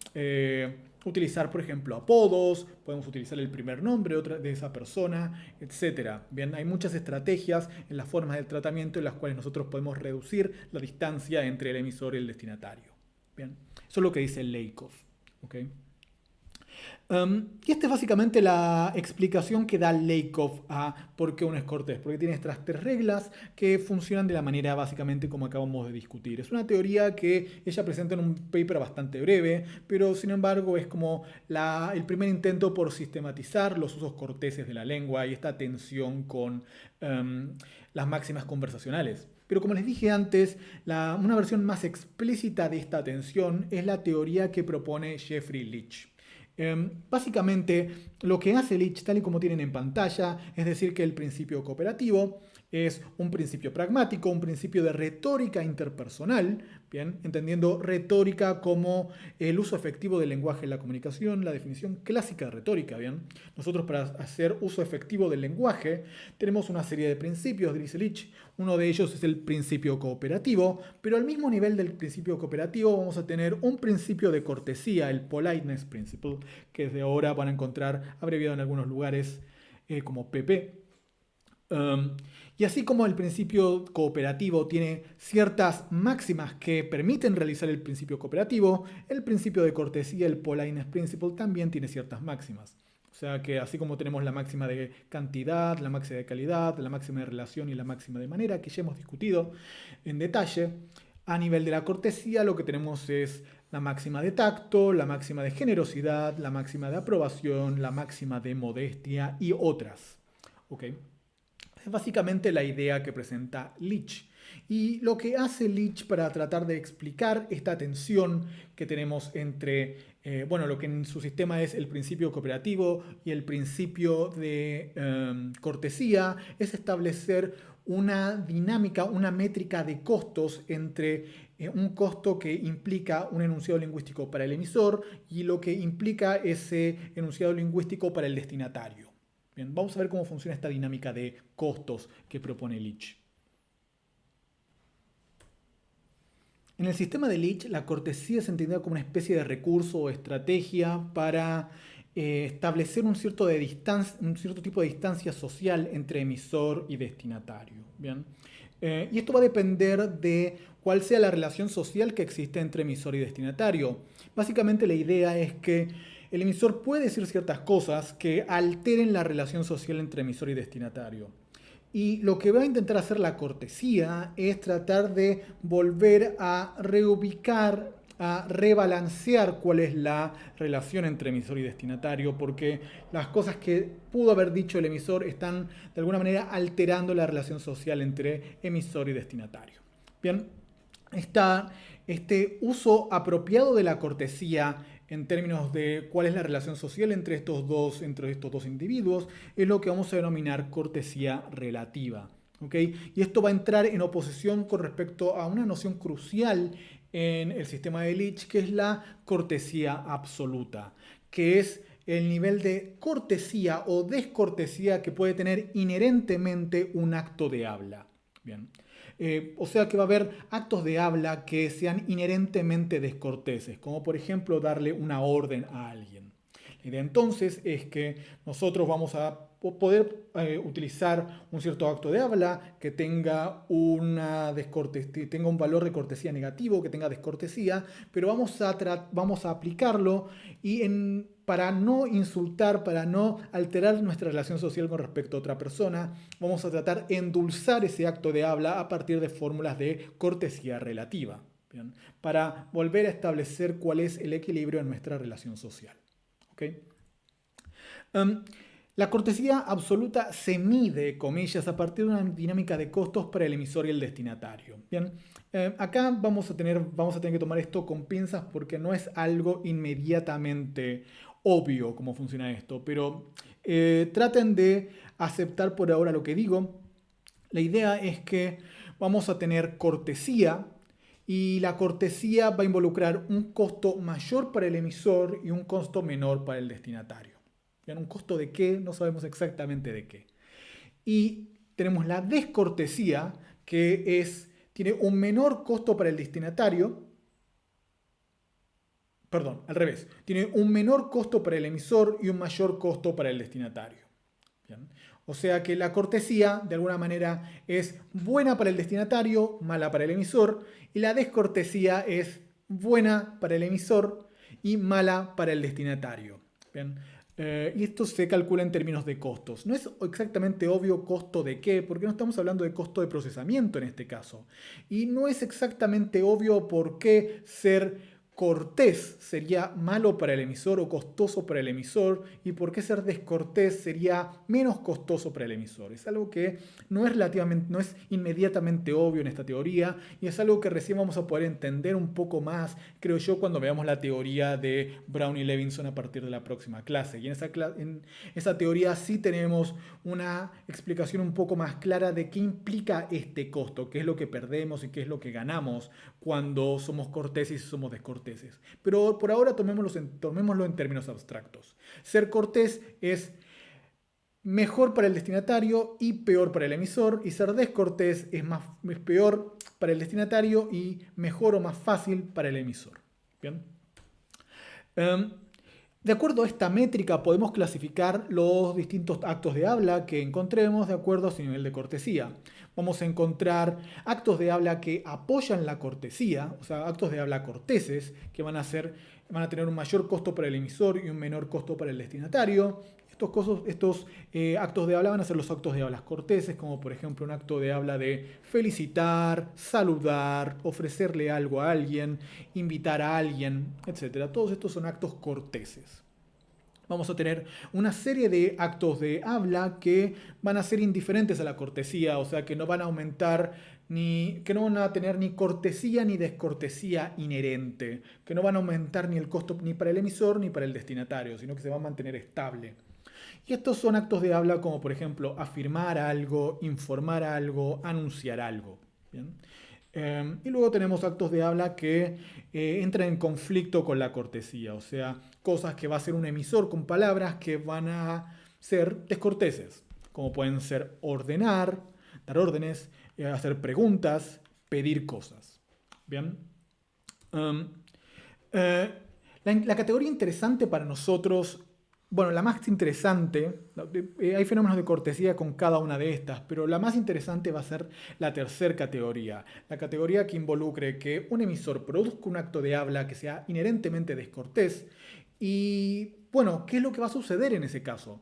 utilizar, por ejemplo, apodos, podemos utilizar el primer nombre de esa persona, etc. Bien, hay muchas estrategias en las formas del tratamiento en las cuales nosotros podemos reducir la distancia entre el emisor y el destinatario. Bien, eso es lo que dice Lakoff. ¿Okay? Y esta es básicamente la explicación que da Lakoff a por qué uno es cortés, porque tiene estas tres reglas que funcionan de la manera básicamente como acabamos de discutir. Es una teoría que ella presenta en un paper bastante breve, pero sin embargo es como el primer intento por sistematizar los usos corteses de la lengua y esta tensión con las máximas conversacionales. Pero como les dije antes, una versión más explícita de esta tensión es la teoría que propone Jeffrey Leach. Básicamente, lo que hace Leach, tal y como tienen en pantalla, es decir que el principio cooperativo es un principio pragmático, un principio de retórica interpersonal, bien, entendiendo retórica como el uso efectivo del lenguaje en la comunicación, la definición clásica de retórica, bien. Nosotros para hacer uso efectivo del lenguaje tenemos una serie de principios, dice Leach. Uno de ellos es el principio cooperativo, pero al mismo nivel del principio cooperativo vamos a tener un principio de cortesía, el politeness principle, que desde ahora van a encontrar abreviado en algunos lugares como PP. Y así como el principio cooperativo tiene ciertas máximas que permiten realizar el principio cooperativo, el principio de cortesía, el politeness principle, también tiene ciertas máximas. O sea que así como tenemos la máxima de cantidad, la máxima de calidad, la máxima de relación y la máxima de manera, que ya hemos discutido en detalle, a nivel de la cortesía lo que tenemos es la máxima de tacto, la máxima de generosidad, la máxima de aprobación, la máxima de modestia y otras. ¿Okay? Es básicamente la idea que presenta Leach. Y lo que hace Leach para tratar de explicar esta tensión que tenemos entre, lo que en su sistema es el principio cooperativo y el principio de cortesía, es establecer una dinámica, una métrica de costos entre un costo que implica un enunciado lingüístico para el emisor y lo que implica ese enunciado lingüístico para el destinatario. Bien, vamos a ver cómo funciona esta dinámica de costos que propone Leach. En el sistema de Leach, la cortesía es entendida como una especie de recurso o estrategia para establecer un cierto tipo de distancia social entre emisor y destinatario. ¿Bien? Y esto va a depender de cuál sea la relación social que existe entre emisor y destinatario. Básicamente la idea es que el emisor puede decir ciertas cosas que alteren la relación social entre emisor y destinatario. Y lo que va a intentar hacer la cortesía es tratar de volver a reubicar, a rebalancear cuál es la relación entre emisor y destinatario, porque las cosas que pudo haber dicho el emisor están de alguna manera alterando la relación social entre emisor y destinatario. Bien, este uso apropiado de la cortesía en términos de cuál es la relación social entre estos dos individuos, es lo que vamos a denominar cortesía relativa. ¿Okay? Y esto va a entrar en oposición con respecto a una noción crucial en el sistema de Leach, que es la cortesía absoluta, que es el nivel de cortesía o descortesía que puede tener inherentemente un acto de habla. Bien. O sea que va a haber actos de habla que sean inherentemente descorteses, como por ejemplo darle una orden a alguien. La idea entonces es que nosotros vamos a poder utilizar un cierto acto de habla que tenga un valor de cortesía negativo, que tenga descortesía, pero vamos a aplicarlo para no insultar, para no alterar nuestra relación social con respecto a otra persona, vamos a tratar de endulzar ese acto de habla a partir de fórmulas de cortesía relativa, ¿bien? Para volver a establecer cuál es el equilibrio en nuestra relación social. ¿Okay? La cortesía absoluta se mide, comillas, a partir de una dinámica de costos para el emisor y el destinatario. Bien, acá vamos a tener que tomar esto con pinzas porque no es algo inmediatamente obvio cómo funciona esto, pero traten de aceptar por ahora lo que digo. La idea es que vamos a tener cortesía y la cortesía va a involucrar un costo mayor para el emisor y un costo menor para el destinatario. ¿Un costo de qué? No sabemos exactamente de qué. Y tenemos la descortesía, que tiene un menor costo para el destinatario. Perdón, al revés. Tiene un menor costo para el emisor y un mayor costo para el destinatario. ¿Bien? O sea que la cortesía, de alguna manera, es buena para el destinatario, mala para el emisor. Y la descortesía es buena para el emisor y mala para el destinatario. ¿Bien? Y esto se calcula en términos de costos. No es exactamente obvio costo de qué, porque no estamos hablando de costo de procesamiento en este caso. Y no es exactamente obvio por qué ser cortés sería malo para el emisor o costoso para el emisor y por qué ser descortés sería menos costoso para el emisor. Es algo que no es inmediatamente obvio en esta teoría y es algo que recién vamos a poder entender un poco más, creo yo, cuando veamos la teoría de Brown y Levinson a partir de la próxima clase. Y en esa teoría sí tenemos una explicación un poco más clara de qué implica este costo, qué es lo que perdemos y qué es lo que ganamos cuando somos corteses y somos descorteses. Pero por ahora tomémoslo en términos abstractos. Ser cortés es mejor para el destinatario y peor para el emisor, y ser descortés es peor para el destinatario y mejor o más fácil para el emisor. ¿Bien? De acuerdo a esta métrica podemos clasificar los distintos actos de habla que encontremos de acuerdo a su nivel de cortesía. Vamos a encontrar actos de habla que apoyan la cortesía, o sea, actos de habla corteses, que van a tener un mayor costo para el emisor y un menor costo para el destinatario. Estos actos de habla van a ser los actos de habla corteses, como por ejemplo un acto de habla de felicitar, saludar, ofrecerle algo a alguien, invitar a alguien, etc. Todos estos son actos corteses. Vamos a tener una serie de actos de habla que van a ser indiferentes a la cortesía, o sea que no van a aumentar que no van a tener ni cortesía ni descortesía inherente, que no van a aumentar ni el costo ni para el emisor ni para el destinatario, sino que se va a mantener estable. Y estos son actos de habla como por ejemplo afirmar algo, informar algo, anunciar algo. ¿Bien? Y luego tenemos actos de habla que entran en conflicto con la cortesía, o sea, cosas que va a hacer un emisor con palabras que van a ser descorteses, como pueden ser ordenar, dar órdenes, hacer preguntas, pedir cosas. Bien. Um, eh, la categoría interesante para nosotros, bueno, la más interesante, hay fenómenos de cortesía con cada una de estas, pero la más interesante va a ser la tercera categoría, la categoría que involucre que un emisor produzca un acto de habla que sea inherentemente descortés y, bueno, ¿qué es lo que va a suceder en ese caso?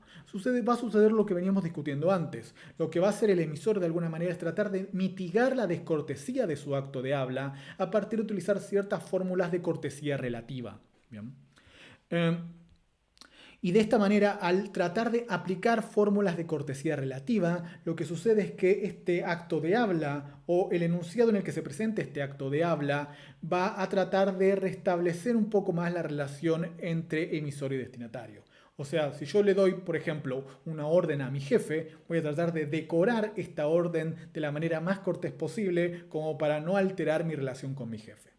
Va a suceder lo que veníamos discutiendo antes. Lo que va a hacer el emisor de alguna manera es tratar de mitigar la descortesía de su acto de habla a partir de utilizar ciertas fórmulas de cortesía relativa. Bien. Eh, y de esta manera, al tratar de aplicar fórmulas de cortesía relativa, lo que sucede es que este acto de habla o el enunciado en el que se presenta este acto de habla va a tratar de restablecer un poco más la relación entre emisor y destinatario. O sea, si yo le doy, por ejemplo, una orden a mi jefe, voy a tratar de decorar esta orden de la manera más cortés posible como para no alterar mi relación con mi jefe.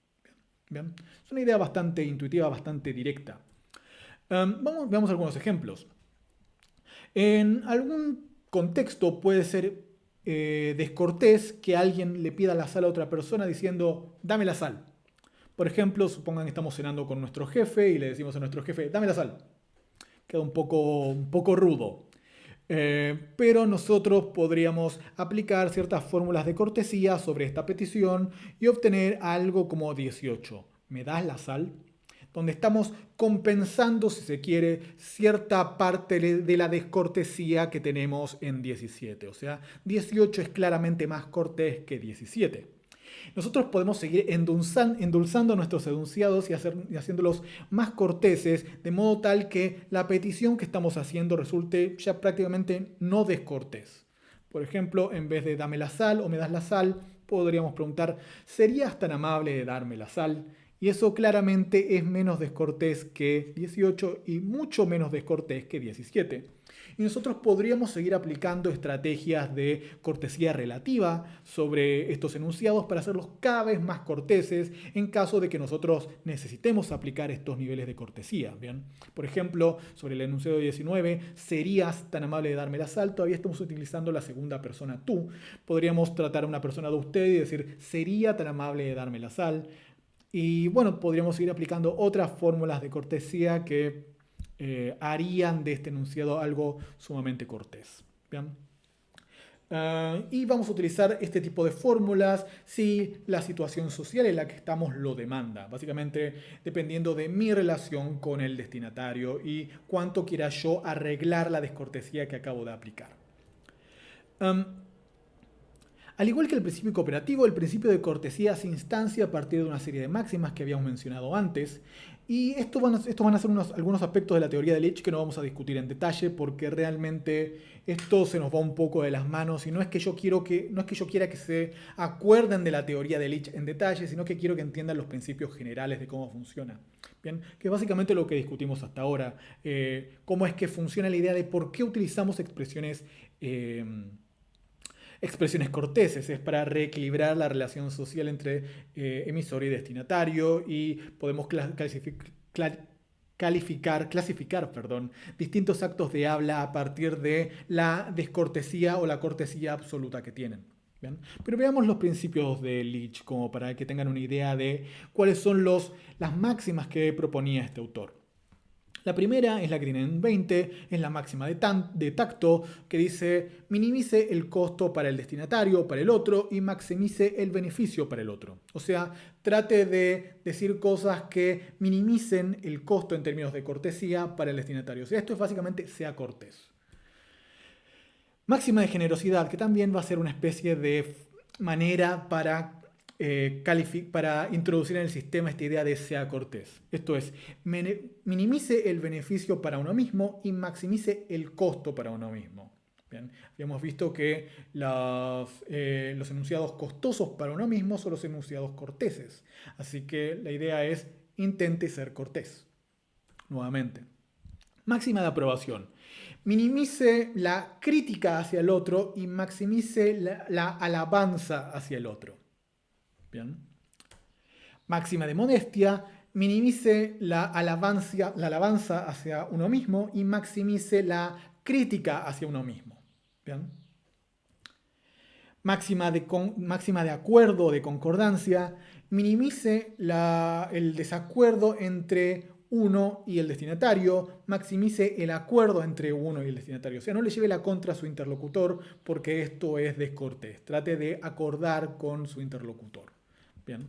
Bien. Es una idea bastante intuitiva, bastante directa. Veamos algunos ejemplos. En algún contexto puede ser descortés que alguien le pida la sal a otra persona diciendo, dame la sal. Por ejemplo, supongan que estamos cenando con nuestro jefe y le decimos a nuestro jefe, dame la sal. Queda un poco rudo. Pero nosotros podríamos aplicar ciertas fórmulas de cortesía sobre esta petición y obtener algo como 18. ¿Me das la sal? Donde estamos compensando, si se quiere, cierta parte de la descortesía que tenemos en 17. O sea, 18 es claramente más cortés que 17. Nosotros podemos seguir endulzando nuestros enunciados y haciéndolos más corteses, de modo tal que la petición que estamos haciendo resulte ya prácticamente no descortés. Por ejemplo, en vez de dame la sal o me das la sal, podríamos preguntar, ¿serías tan amable de darme la sal? Y eso claramente es menos descortés que 18 y mucho menos descortés que 17. Y nosotros podríamos seguir aplicando estrategias de cortesía relativa sobre estos enunciados para hacerlos cada vez más corteses en caso de que nosotros necesitemos aplicar estos niveles de cortesía. ¿Bien? Por ejemplo, sobre el enunciado 19, serías tan amable de darme la sal, todavía estamos utilizando la segunda persona tú. Podríamos tratar a una persona de usted y decir, sería tan amable de darme la sal. Y bueno, podríamos seguir aplicando otras fórmulas de cortesía que harían de este enunciado algo sumamente cortés. ¿Bien? Y vamos a utilizar este tipo de fórmulas si la situación social en la que estamos lo demanda. Básicamente dependiendo de mi relación con el destinatario y cuánto quiera yo arreglar la descortesía que acabo de aplicar. Al igual que el principio cooperativo, el principio de cortesía se instancia a partir de una serie de máximas que habíamos mencionado antes. Y estos van a ser algunos aspectos de la teoría de Leach que no vamos a discutir en detalle porque realmente esto se nos va un poco de las manos y no es que yo quiera que se acuerden de la teoría de Leach en detalle, sino que quiero que entiendan los principios generales de cómo funciona. Bien, que es básicamente lo que discutimos hasta ahora. Cómo es que funciona la idea de por qué utilizamos expresiones corteses, es para reequilibrar la relación social entre emisor y destinatario y podemos clasificar distintos actos de habla a partir de la descortesía o la cortesía absoluta que tienen. ¿Bien? Pero veamos los principios de Leach como para que tengan una idea de cuáles son las máximas que proponía este autor. La primera es la que tiene en 20, es la máxima de tacto, que dice minimice el costo para el destinatario, para el otro, y maximice el beneficio para el otro. O sea, trate de decir cosas que minimicen el costo en términos de cortesía para el destinatario. O sea, esto es básicamente sea cortés. Máxima de generosidad, que también va a ser una especie de manera para introducir en el sistema esta idea de sea cortés. Esto es, minimice el beneficio para uno mismo y maximice el costo para uno mismo. Bien, habíamos visto que los enunciados costosos para uno mismo son los enunciados corteses. Así que la idea es intente ser cortés. Nuevamente. Máxima de aprobación. Minimice la crítica hacia el otro y maximice la alabanza hacia el otro. Bien. Máxima de modestia, minimice la alabanza hacia uno mismo y maximice la crítica hacia uno mismo. Bien. Máxima de acuerdo o de concordancia, minimice el desacuerdo entre uno y el destinatario, maximice el acuerdo entre uno y el destinatario. O sea, no le lleve la contra a su interlocutor porque esto es descortés. Trate de acordar con su interlocutor. Bien.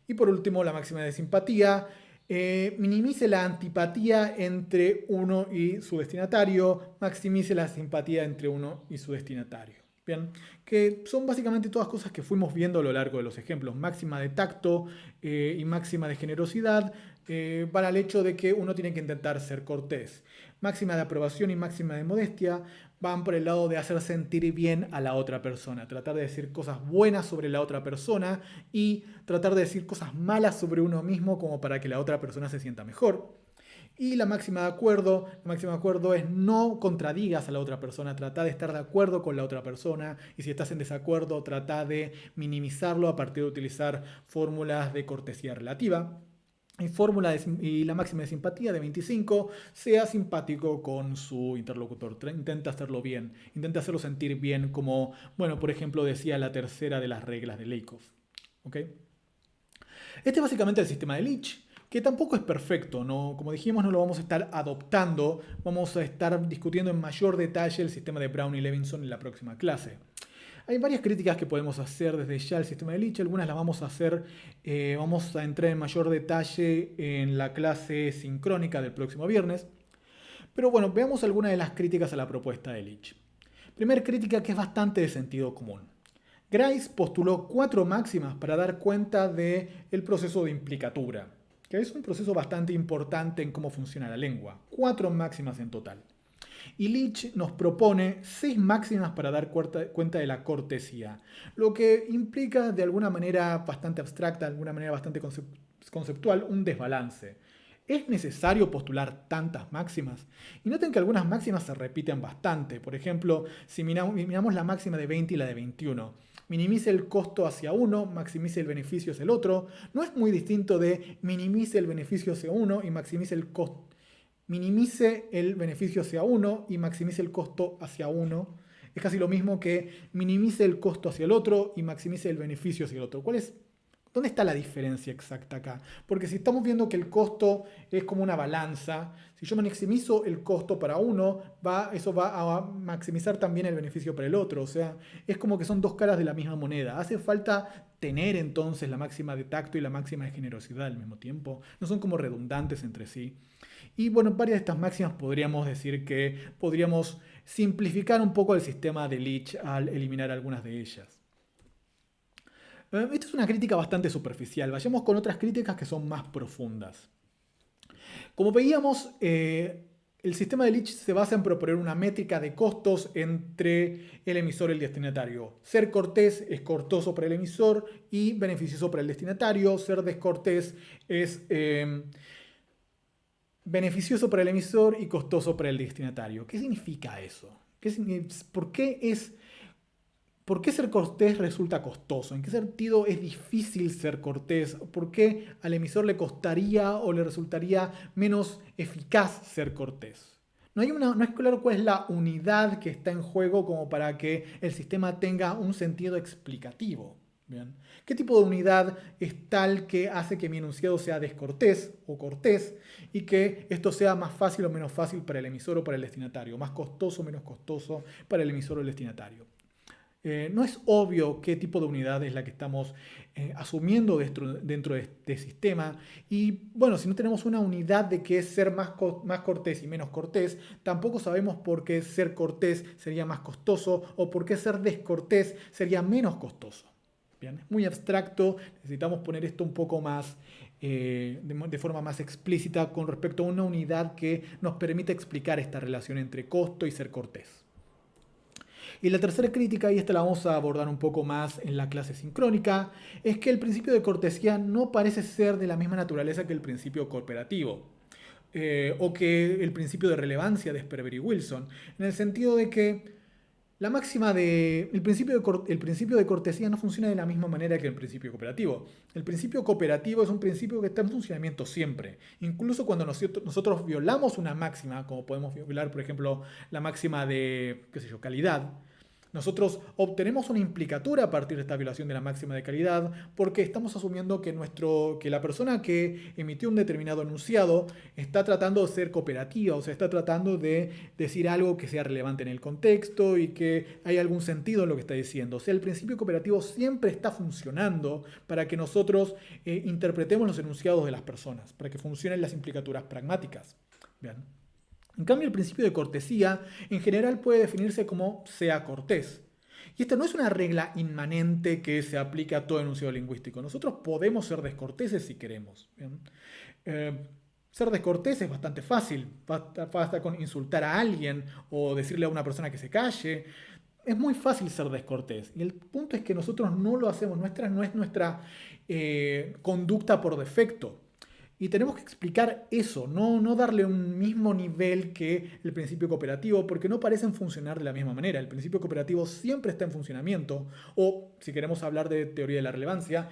Y por último, la máxima de simpatía. Minimice la antipatía entre uno y su destinatario, maximice la simpatía entre uno y su destinatario. Bien, que son básicamente todas cosas que fuimos viendo a lo largo de los ejemplos. Máxima de tacto y máxima de generosidad van al hecho de que uno tiene que intentar ser cortés. Máxima de aprobación y máxima de modestia van por el lado de hacer sentir bien a la otra persona, tratar de decir cosas buenas sobre la otra persona y tratar de decir cosas malas sobre uno mismo como para que la otra persona se sienta mejor. Y la máxima de acuerdo es no contradigas a la otra persona, trata de estar de acuerdo con la otra persona y si estás en desacuerdo trata de minimizarlo a partir de utilizar fórmulas de cortesía relativa. Y la máxima de simpatía de 25, sea simpático con su interlocutor, intenta hacerlo bien, intenta hacerlo sentir bien como, bueno, por ejemplo decía la tercera de las reglas de Lakoff. ¿Okay? Este es básicamente el sistema de Leach, que tampoco es perfecto, ¿no? Como dijimos, no lo vamos a estar adoptando, vamos a estar discutiendo en mayor detalle el sistema de Brown y Levinson en la próxima clase. Hay varias críticas que podemos hacer desde ya al sistema de Leach, algunas las vamos a hacer, vamos a entrar en mayor detalle en la clase sincrónica del próximo viernes. Pero bueno, veamos algunas de las críticas a la propuesta de Leach. Primera crítica que es bastante de sentido común. Grice postuló 4 máximas para dar cuenta del proceso de implicatura, que es un proceso bastante importante en cómo funciona la lengua. 4 máximas en total. Y Leach nos propone 6 máximas para dar cuenta de la cortesía, lo que implica de alguna manera bastante abstracta, de alguna manera bastante conceptual, un desbalance. ¿Es necesario postular tantas máximas? Y noten que algunas máximas se repiten bastante. Por ejemplo, si miramos la máxima de 20 y la de 21. Minimice el costo hacia uno, maximice el beneficio hacia el otro. No es muy distinto de minimice el beneficio hacia uno y maximice el costo. Minimice el beneficio hacia uno y maximice el costo hacia uno. Es casi lo mismo que minimice el costo hacia el otro y maximice el beneficio hacia el otro. ¿Dónde está la diferencia exacta acá? Porque si estamos viendo que el costo es como una balanza, si yo maximizo el costo para uno, eso va a maximizar también el beneficio para el otro. O sea, es como que son dos caras de la misma moneda. Hace falta tener entonces la máxima de tacto y la máxima de generosidad al mismo tiempo. No son como redundantes entre sí. Y bueno, varias de estas máximas podríamos decir que podríamos simplificar un poco el sistema de Leach al eliminar algunas de ellas. Esta es una crítica bastante superficial. Vayamos con otras críticas que son más profundas. Como veíamos, el sistema de Leach se basa en proponer una métrica de costos entre el emisor y el destinatario. Ser cortés es costoso para el emisor y beneficioso para el destinatario. Ser descortés es beneficioso para el emisor y costoso para el destinatario. ¿Qué significa eso? ¿Por qué ser cortés resulta costoso? ¿En qué sentido es difícil ser cortés? ¿Por qué al emisor le costaría o le resultaría menos eficaz ser cortés? No es claro cuál es la unidad que está en juego como para que el sistema tenga un sentido explicativo. Bien. ¿Qué tipo de unidad es tal que hace que mi enunciado sea descortés o cortés y que esto sea más fácil o menos fácil para el emisor o para el destinatario? Más costoso o menos costoso para el emisor o el destinatario. No es obvio qué tipo de unidad es la que estamos asumiendo dentro de este sistema. Y bueno, si no tenemos una unidad de qué es ser más cortés y menos cortés, tampoco sabemos por qué ser cortés sería más costoso o por qué ser descortés sería menos costoso. Bien, es muy abstracto, necesitamos poner esto un poco más de forma más explícita con respecto a una unidad que nos permita explicar esta relación entre costo y ser cortés. Y la tercera crítica, y esta la vamos a abordar un poco más en la clase sincrónica, es que el principio de cortesía no parece ser de la misma naturaleza que el principio cooperativo. O que el principio de relevancia de Sperber y Wilson, en el sentido de que el principio de cortesía no funciona de la misma manera que el principio cooperativo. El principio cooperativo es un principio que está en funcionamiento siempre. Incluso cuando nosotros violamos una máxima, como podemos violar, por ejemplo, la máxima de, qué sé yo, calidad, nosotros obtenemos una implicatura a partir de esta violación de la máxima de calidad porque estamos asumiendo que la persona que emitió un determinado enunciado está tratando de ser cooperativa, o sea, está tratando de decir algo que sea relevante en el contexto y que hay algún sentido en lo que está diciendo. O sea, el principio cooperativo siempre está funcionando para que nosotros interpretemos los enunciados de las personas, para que funcionen las implicaturas pragmáticas. Bien. En cambio, el principio de cortesía en general puede definirse como sea cortés. Y esta no es una regla inmanente que se aplica a todo enunciado lingüístico. Nosotros podemos ser descorteses si queremos. ¿Bien? Ser descortés es bastante fácil. Basta con insultar a alguien o decirle a una persona que se calle. Es muy fácil ser descortés. Y el punto es que nosotros no lo hacemos. No es nuestra conducta por defecto. Y tenemos que explicar eso, no darle un mismo nivel que el principio cooperativo, porque no parecen funcionar de la misma manera. El principio cooperativo siempre está en funcionamiento, o si queremos hablar de teoría de la relevancia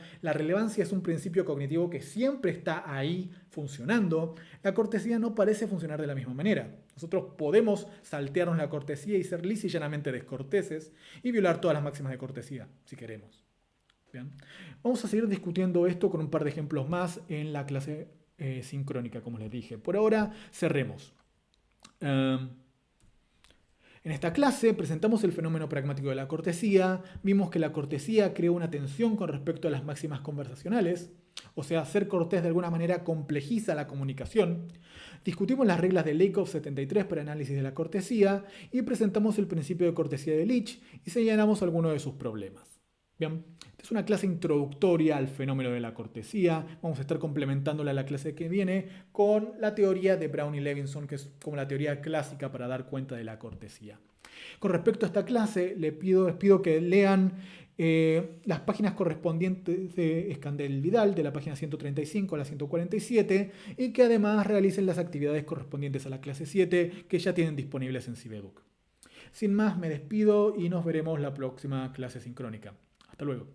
es un principio cognitivo que siempre está ahí funcionando. La cortesía no parece funcionar de la misma manera. Nosotros podemos saltearnos la cortesía y ser lisa y llanamente descorteses y violar todas las máximas de cortesía, si queremos. Bien. Vamos a seguir discutiendo esto con un par de ejemplos más en la clase sincrónica, como les dije. Por ahora, cerremos. En esta clase presentamos el fenómeno pragmático de la cortesía, vimos que la cortesía crea una tensión con respecto a las máximas conversacionales, o sea, ser cortés de alguna manera complejiza la comunicación. Discutimos las reglas de Lakoff 73 para análisis de la cortesía y presentamos el principio de cortesía de Leach y señalamos algunos de sus problemas. Bien, esta es una clase introductoria al fenómeno de la cortesía. Vamos a estar complementándola a la clase que viene con la teoría de Brown y Levinson, que es como la teoría clásica para dar cuenta de la cortesía. Con respecto a esta clase, les pido que lean las páginas correspondientes de Escandel Vidal, de la página 135 a la 147, y que además realicen las actividades correspondientes a la clase 7, que ya tienen disponibles en Cibeduc. Sin más, me despido y nos veremos la próxima clase sincrónica. Hasta luego.